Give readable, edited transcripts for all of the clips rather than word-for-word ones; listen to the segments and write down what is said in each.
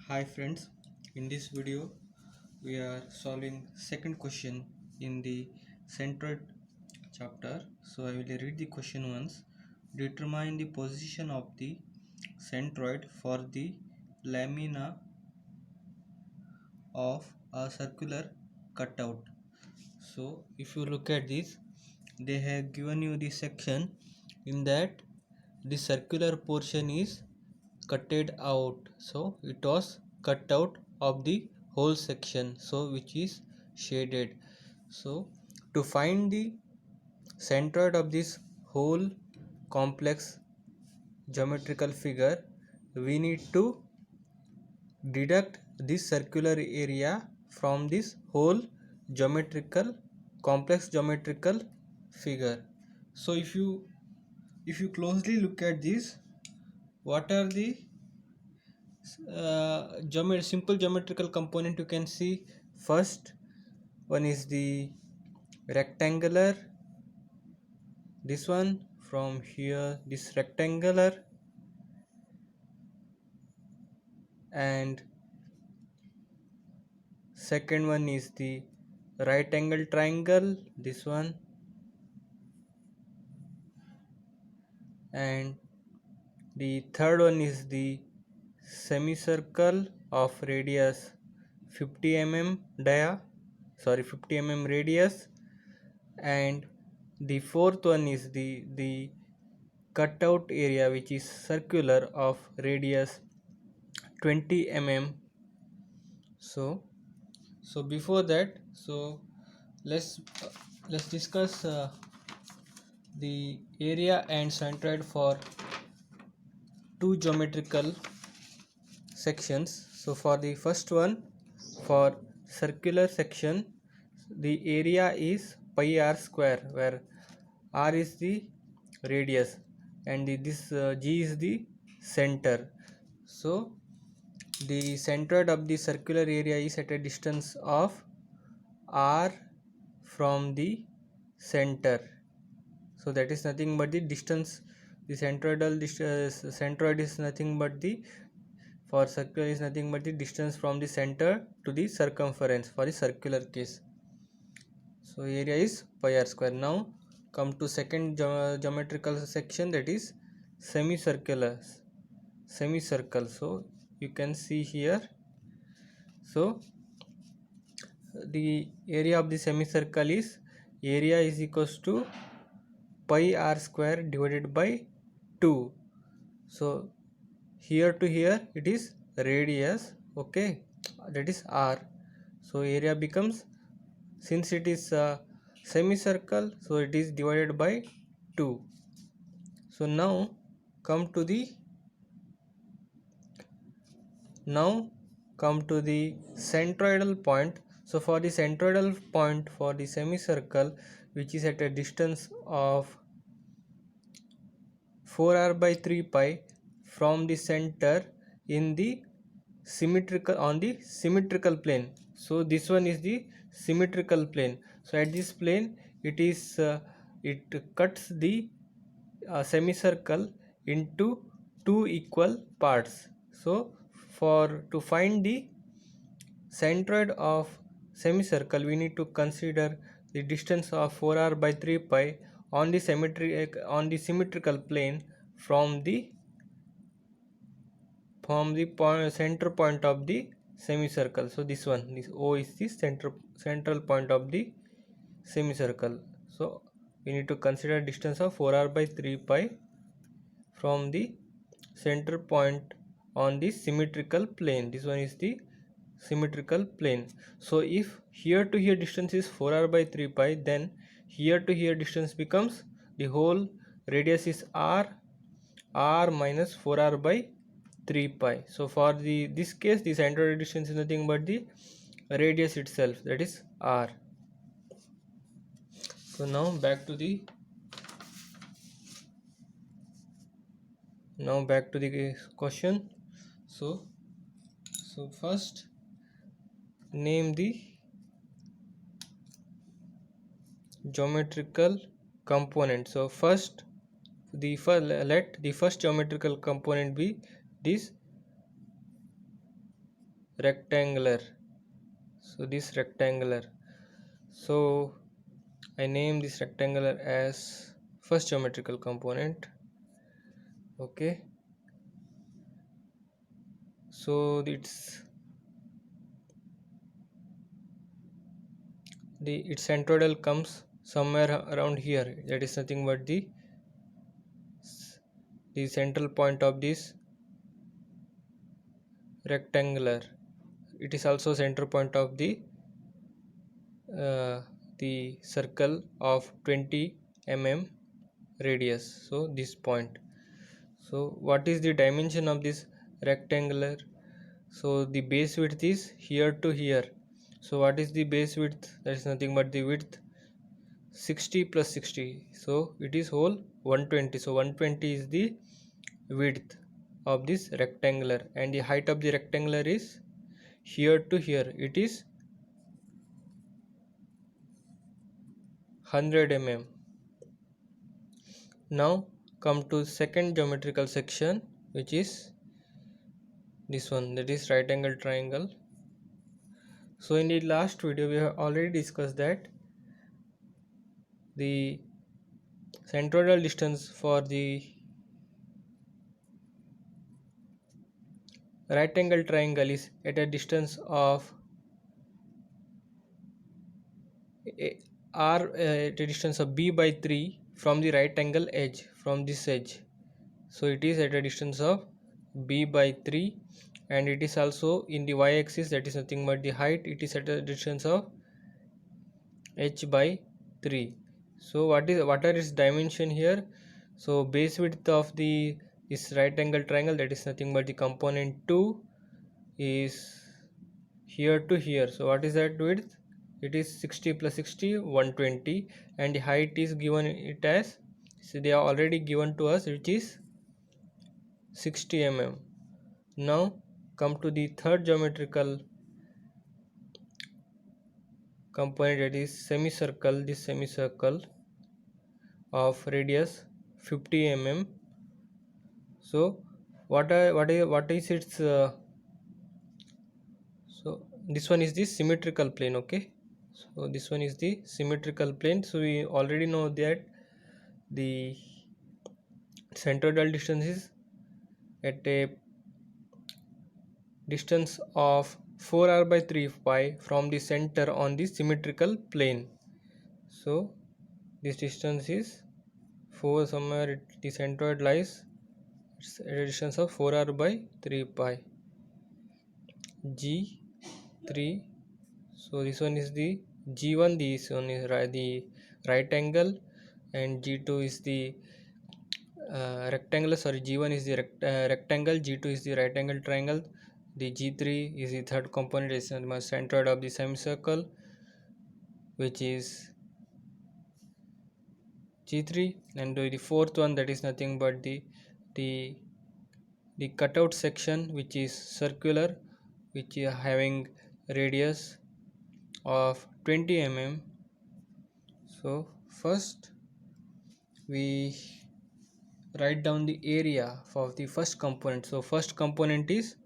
Hi friends, in this video we are solving second question in the centroid chapter. So I will read the question once. Determine the position of the centroid for the lamina of a circular cutout. So if you look at this, they have given you the section in that the circular portion is cutted out, so it was cut out of the whole section, so which is shaded. So to find the centroid of this whole complex geometrical figure, we need to deduct this circular area from this whole geometrical complex geometrical figure. So if you closely look at this, what are the simple geometrical component you can see? First one is the rectangular, this one from here, this rectangular, and second one is the right angle triangle, this one, and the third one is the semicircle of radius 50 mm radius, and the fourth one is the cutout area which is circular of radius 20 mm. So before that, so let's discuss the area and centroid for two geometrical sections. So for the first one, for circular section, the area is pi r square, where r is the radius and this g is the center. So the centroid of the circular area is at a distance of r from the center, so that is nothing but the distance. The centroid is nothing but the, for circular, is nothing but the distance from the center to the circumference for the circular case. So area is pi r square. Now come to second geometrical section, that is semicircle. So you can see here, so the area of the semicircle is, area is equals to pi r square divided by 2. So here to here it is radius, okay, that is r. So area becomes, since it is a semicircle, so it is divided by 2. So now come to the centroidal point. So for the centroidal point for the semicircle, which is at a distance of 4r by 3 pi from the center in the symmetrical, on the symmetrical plane. So this one is the symmetrical plane. So at this plane it is it cuts the semicircle into two equal parts. So for to find the centroid of semicircle, we need to consider the distance of 4r by 3 pi on the symmetrical plane from the center point of the semicircle. So this one, this O is the central point of the semicircle. So we need to consider distance of 4r by 3 pi from the center point on the symmetrical plane. This one is the symmetrical plane. So if here to here distance is 4r by 3 pi, then here to here distance becomes, the whole radius is r minus 4r by 3 pi. So for this case, the centroid distance is nothing but the radius itself, that is r. So now back to the question. So first name the geometrical component. So let the first geometrical component be this rectangular. So this rectangular, so I name this rectangular as first geometrical component. Okay, so its centroidal comes somewhere around here. That is nothing but the central point of this rectangular. It is also center point of uh, the circle of 20 mm radius. So this point. So what is the dimension of this rectangular? So the base width is here to here. So what is the base width? That is nothing but the width 60 plus 60. So it is whole 120. So 120 is the width of this rectangular, and the height of the rectangular is here to here. It is 100 mm. Now come to second geometrical section, which is this one, that is right angle triangle. So in the last video we have already discussed that the centroidal distance for the right angle triangle is at a distance of at a distance of b by 3 from the right angle edge, from this edge. So it is at a distance of b by 3, and it is also in the y-axis, that is nothing but the height. It is at a distance of h by 3. So what are its dimension here? So base width of this right angle triangle, that is nothing but the component 2, is here to here. So what is that width? It is 60 plus 60, 120, and the height is given it as, so they are already given to us, which is 60 mm. Now come to the third geometrical component, that is semicircle. This semicircle of radius 50 mm. So what is its so this one is the symmetrical plane. Okay, so this one is the symmetrical plane. So we already know that the centroidal distance is at a distance of 4r by 3 pi from the center on the symmetrical plane. So this distance is 4, somewhere the centroid lies at a distance of 4r by 3 pi g3. So this one is the g1, this one is the right angle, and g2 is the rectangular. Sorry, g1 is the rectangle, g2 is the right angle triangle, the g3 is the third component, is the centroid of the semicircle, which is g3, and the fourth one, that is nothing but the the cutout section, which is circular, which is having radius of 20 mm. So first we write down the area for the first component. So first component is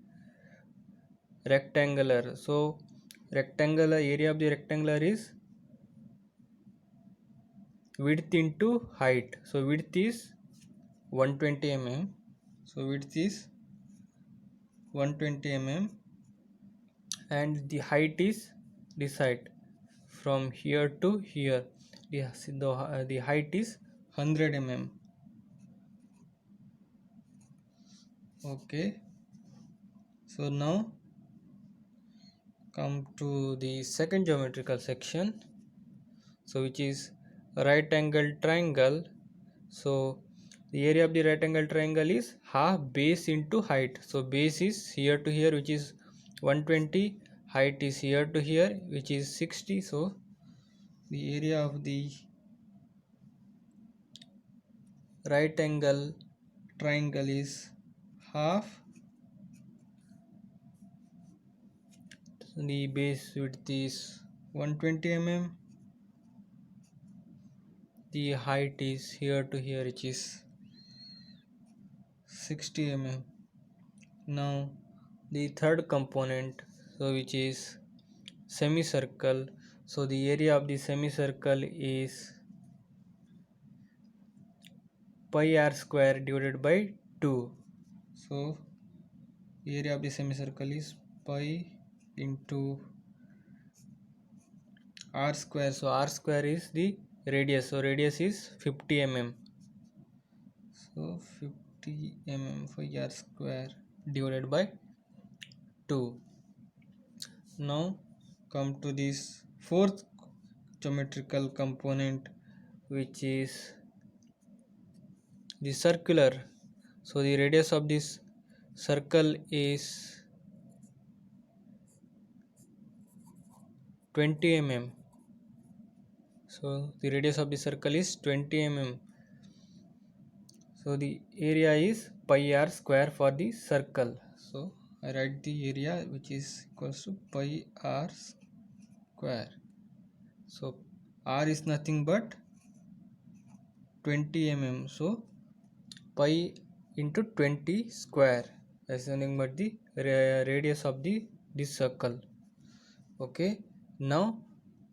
rectangular. So rectangular area of the rectangular is width into height. So width is 120 mm. So width is 120 mm, and the height is this height from here to here. The height is 100 mm. Okay, so now come to the second geometrical section, so which is right angle triangle. So the area of the right angle triangle is half base into height. So base is here to here, which is 120, height is here to here, which is 60. So the area of the right angle triangle is half the base width is 120 mm, the height is here to here, which is 60 mm. Now the third component, so which is semicircle. So the area of the semicircle is pi r square divided by 2. So area of the semicircle is pi into r square. So r square is the radius, so radius is 50 mm. So 50 mm for r square divided by 2. Now come to this fourth geometrical component, which is the circular. So the radius of this circle is 20 mm. So the radius of the circle is 20 mm. So the area is pi r square for the circle. So I write the area, which is equals to pi r square. So r is nothing but 20 mm. So pi into 20 square is nothing but the radius of this circle. Okay, now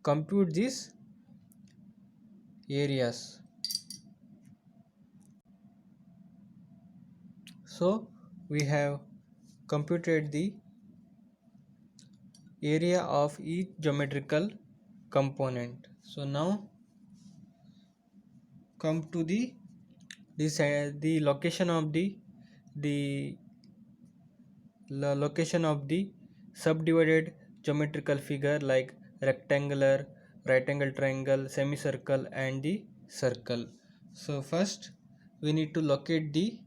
compute these areas. So we have computed the area of each geometrical component. So now come to the location of the location of the subdivided geometrical figure, like rectangular, right angle triangle, semicircle and the circle. So first we need to locate the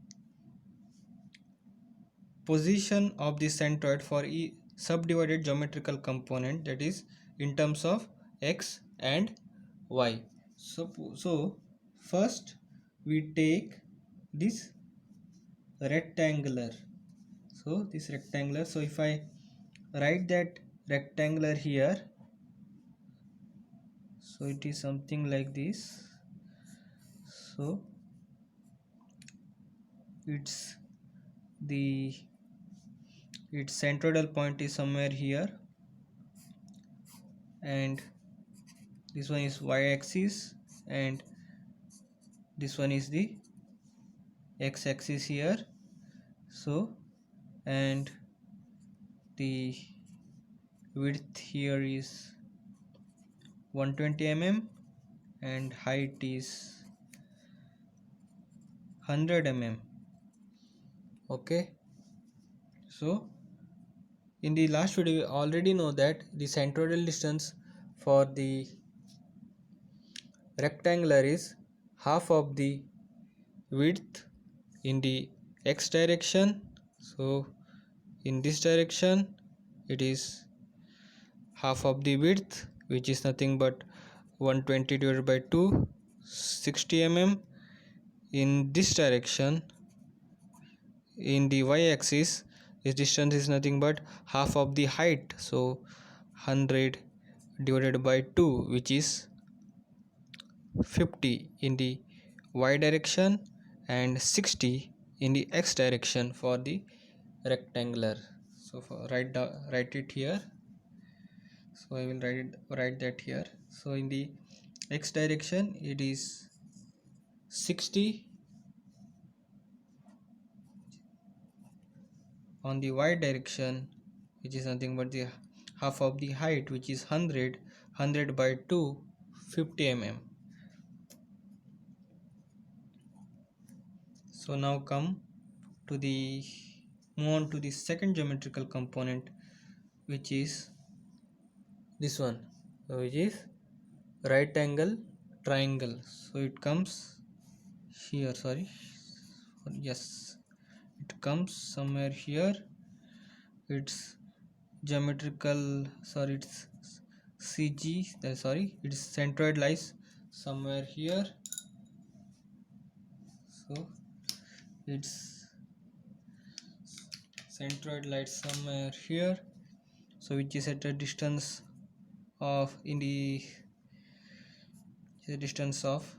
position of the centroid for each subdivided geometrical component, that is in terms of x and y. So first we take this rectangular. So this rectangular, so if I write that rectangular here, so it is something like this. So its centroidal point is somewhere here, and this one is y-axis and this one is the x-axis here. So and the width here is 120 mm and height is 100 mm. Okay, so in the last video we already know that the centroidal distance for the rectangular is half of the width in the x direction. So in this direction it is half of the width, which is nothing but 120 divided by 2, 60 mm. In this direction, in the y-axis, this distance is nothing but half of the height, so 100 divided by 2, which is 50 in the y direction and 60 in the x direction for the rectangular. So write it here. So I will write that here. So in the x direction it is 60, on the y direction, which is nothing but the half of the height, which is 100 by 2, 50 mm. So now move on to the second geometrical component, which is this one, which is right angle triangle. So it comes here, yes, it comes somewhere here. It's geometrical, it's CG, its centroid lies somewhere here. So its centroid lies somewhere here, so which is at a distance of distance of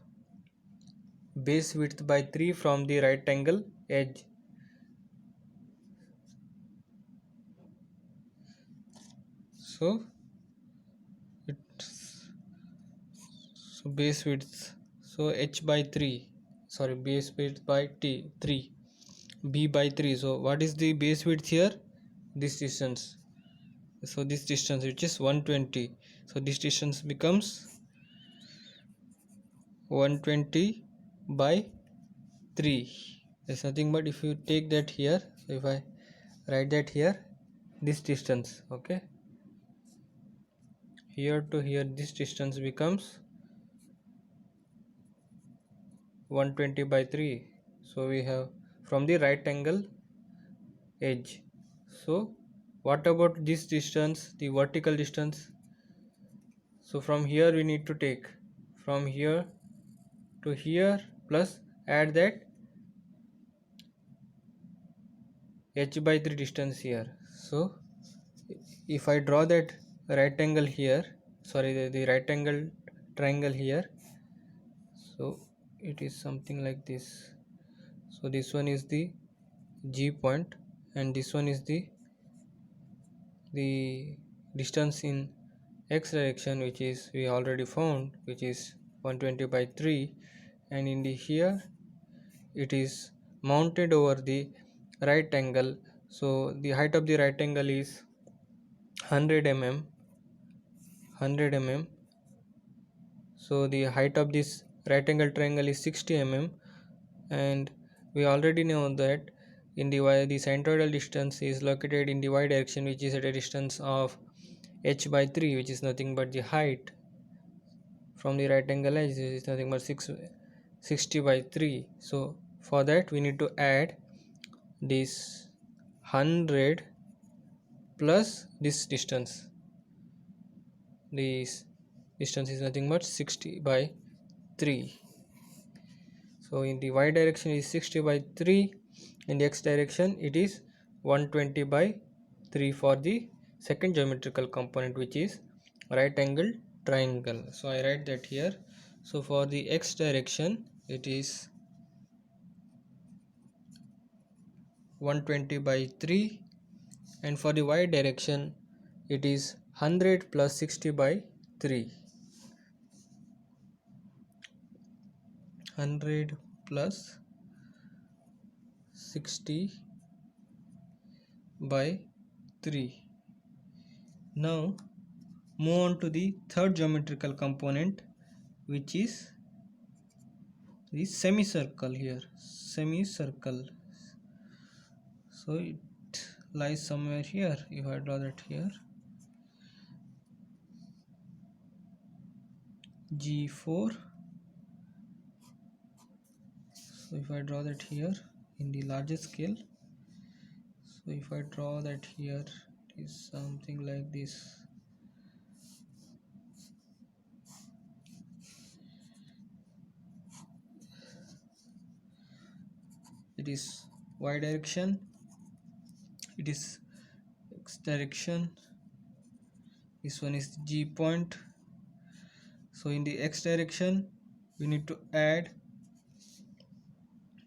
base width by 3 from the right angle edge. So it's so base width, so h by 3, sorry, base width by t 3, b by 3. So what is the base width here? This distance. So this distance, which is 120, so this distance becomes 120 by 3. There's nothing but, if you take that here, so if I write that here, this distance, okay, here to here, this distance becomes 120 by 3. So we have from the right angle edge. So what about this distance, the vertical distance? So from here we need to take from here to here plus add that h by 3 distance here. So if I draw that right angle here, sorry, the right angle triangle here, so it is something like this. So this one is the G point and this one is the distance in x direction, which is we already found, which is 120 by 3, and in the here it is mounted over the right angle. So the height of the right angle is 100 mm. So the height of this right angle triangle is 60 mm, and we already know that in the y, the centroidal distance is located in the y direction, which is at a distance of h by 3, which is nothing but the height from the right angle edge, is nothing but 60 by 3. So for that we need to add this 100 plus this distance. This distance is nothing but 60 by 3. So in the y direction is 60 by 3, in the x direction it is 120 by 3 for the second geometrical component, which is right angle triangle. So I write that here. So for the x direction it is 120 by 3, and for the y direction it is 100 plus 60 by 3. 100 plus 60 by 3. Now move on to the third geometrical component, which is the semicircle here. Semicircle. So it lies somewhere here. If I draw that here, G4. So if I draw that here in the larger scale, so if I draw that here, it is something like this. It is y direction, it is x direction, this one is G point. So in the x direction we need to add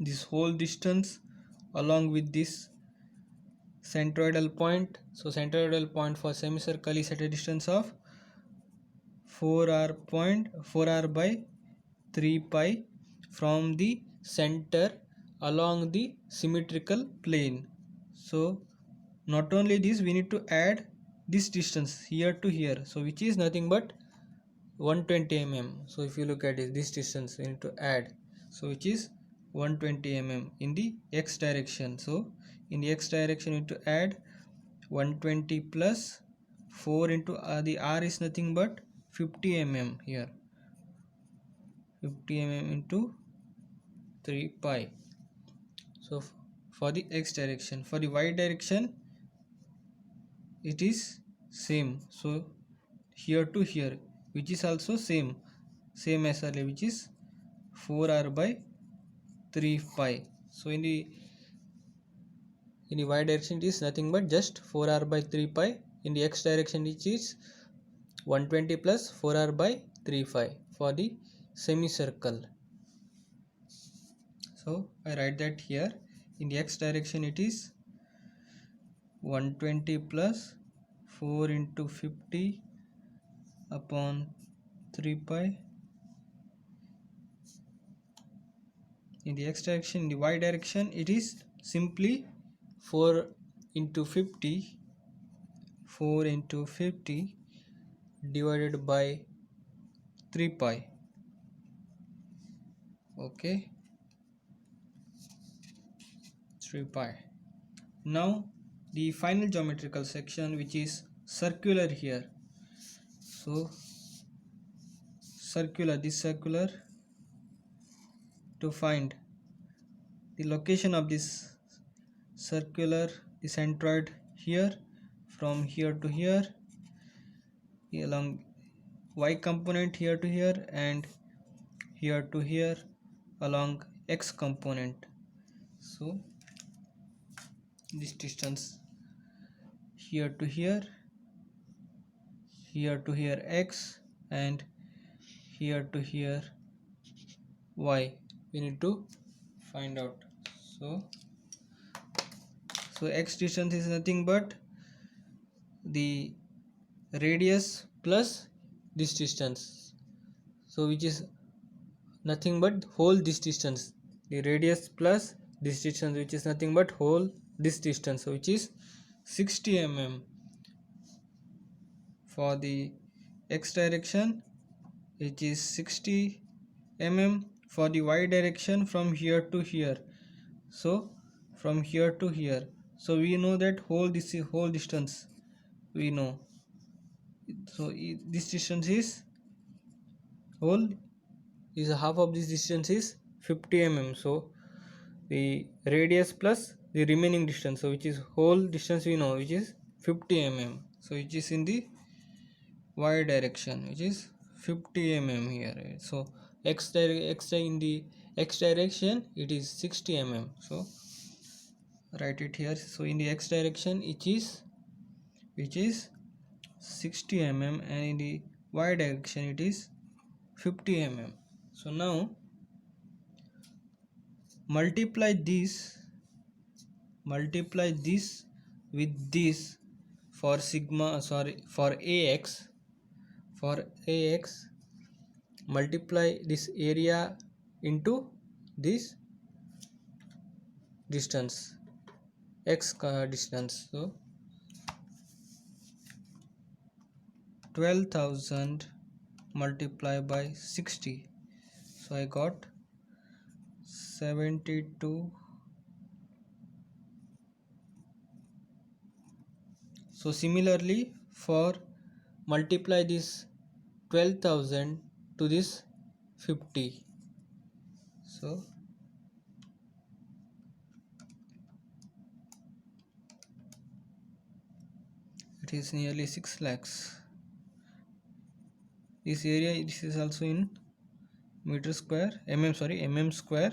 this whole distance along with this centroidal point. So centroidal point for semicircle is at a distance of 4r by 3 pi from the center along the symmetrical plane. So not only this, we need to add this distance here to here, so which is nothing but 120 mm. So if you look at it, this distance we need to add, so which is 120 mm in the x direction. So in the x direction we need to add 120 plus 4 into the r is nothing but 50 mm here, 50 mm into 3 pi. So for the x direction, for the y direction it is same, so here to here, which is also same as earlier, which is 4r by 3 pi. So in the y direction it is nothing but just 4r by 3 pi. In the x direction it is 120 plus 4r by 3 pi for the semicircle. So I write that here. In the x direction it is 120 plus 4 into 50 upon 3 pi. In the x direction, in the y direction, it is simply 4 into 50, 4 into 50 divided by 3 pi. Okay, 3 pi. Now the final geometrical section, which is circular here. So circular, this circular, to find the location of this circular, the centroid here, from here to here, along y component here to here, and here to here along x component. So this distance here to here, here to here x, and here to here y, we need to find out. So x distance is nothing but the radius plus this distance, so which is nothing but whole this distance. The radius plus this distance, which is nothing but whole this distance, which is 60 mm. For the x direction, it is 60 mm. For the y direction, from here to here, so from here to here, so we know that whole distance we know. So this distance is whole is half of this distance is 50 mm. So the radius plus the remaining distance, so which is whole distance we know, which is 50 mm. So which is in the y direction, which is 50 mm here. So in the x direction it is 60 mm. So write it here. So in the x direction it is, which is 60 mm, and in the y direction it is 50 mm. So now multiply this with this for ax. For ax, multiply this area into this distance, x distance. So 12,000 multiplied by 60, so I got 72. So similarly, for multiply this 12,000 to this 50, so it is nearly 6 lakhs. This area, this is also in meter square, mm square.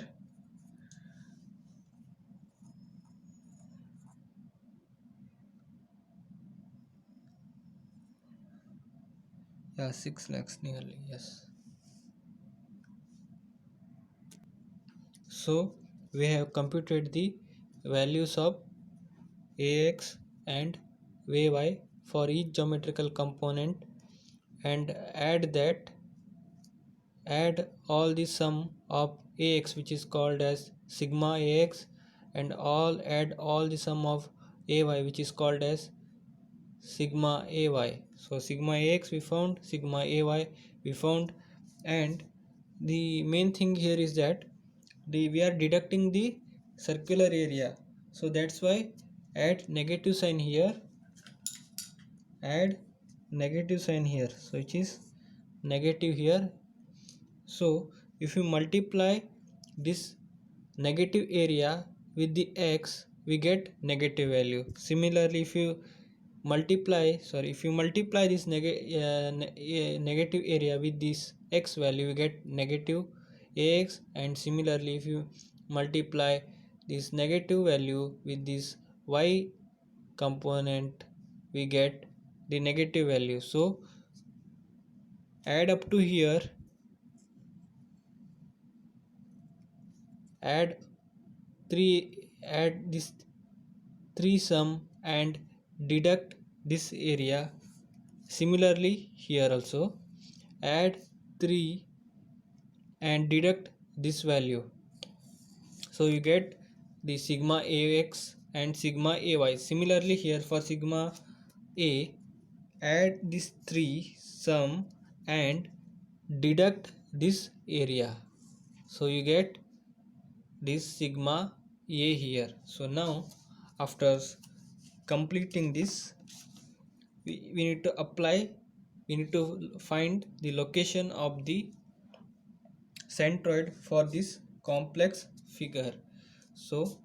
Yeah, 6 lakhs nearly, yes. So we have computed the values of ax and ay for each geometrical component, and add all the sum of ax, which is called as sigma ax, and add all the sum of ay, which is called as sigma ay. So sigma ax we found, sigma ay we found, and the main thing here is that we are deducting the circular area, so that's why add negative sign here, so which is negative here. So if you multiply this negative area with the x, we get negative value. Similarly, if you multiply this negative area with this x value, we get negative ax, and similarly if you multiply this negative value with this y component, we get the negative value. So add up to here, add this 3 sum and deduct this area. Similarly here also add 3 and deduct this value, so you get the sigma ax and sigma ay. Similarly here for sigma a, add these 3 sum and deduct this area, so you get this sigma a here. So now after completing this, we need to apply, we need to find the location of the centroid for this complex figure. So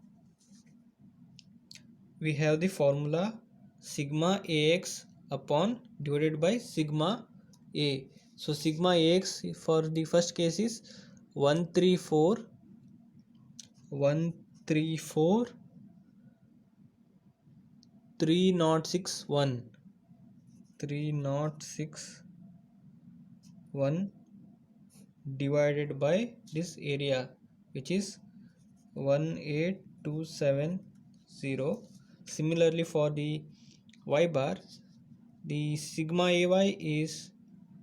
we have the formula sigma ax upon divided by sigma a. So sigma ax for the first case is 134 3061 divided by this area, which is 18270. Similarly for the y bar, the sigma ay is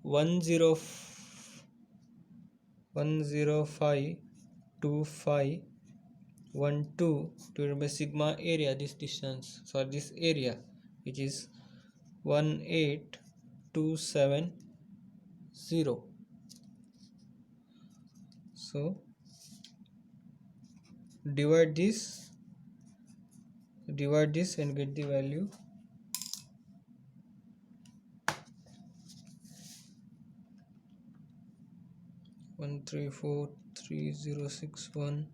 1052512 divided by sigma area, this distance for this area, which is 18270. So divide this and get the value. One three four 3061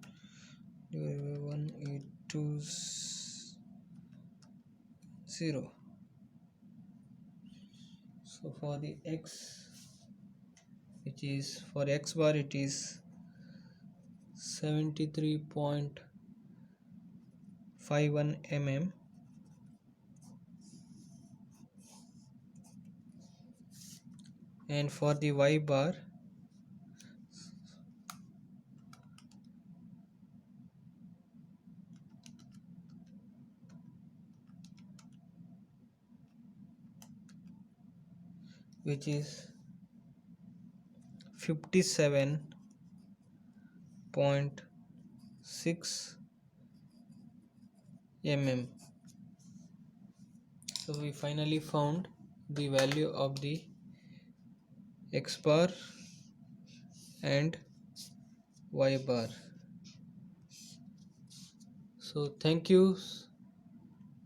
divided by 1820. So for the x, which is for x bar, it is 73.51 mm, and for the y bar, which is 57.6 mm. So we finally found the value of the x bar and y bar. So thank you.